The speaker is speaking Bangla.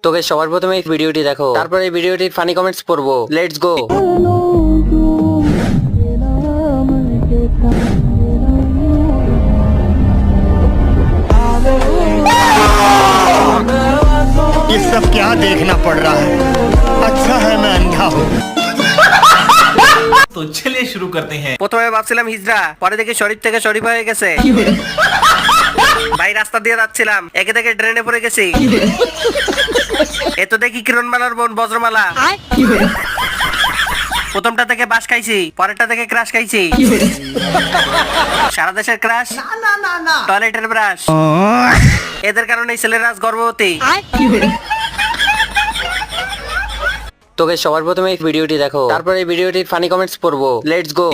তোকে সবার প্রথমে এই ভিডিওটি দেখো, তারপরে এই ভিডিওটির ফানি কমেন্টস পড়বো। Let's go. ये सब क्या देखना पड़ रहा है? अच्छा है मैं अंधा हूँ। तो चलिए शुरू करते हैं। প্রথমে ভাবছিলাম হিজড়া, পরে দেখি শরীফ থেকে শরীফ হয়ে গেছে। ভাই রাস্তা দিয়ে যাচ্ছিলাম, একে থেকে ড্রেনে পড়ে গেছি। এ তো দেখি কিরণমালার বোন বজ্রমালা। প্রথমটা থেকে বাস খাইছি, পরেরটা থেকে ক্রাশ খাইছি। সারা দেশের ক্রাশ, টয়লেটের ব্রাশ। এদের কারণে ছেলেরা আজ গর্ভবতী। তোকে সবার প্রথমে এই ভিডিওটি দেখো, তারপরে এই ভিডিওটির ফানি কমেন্টস পড়বো। Let's go.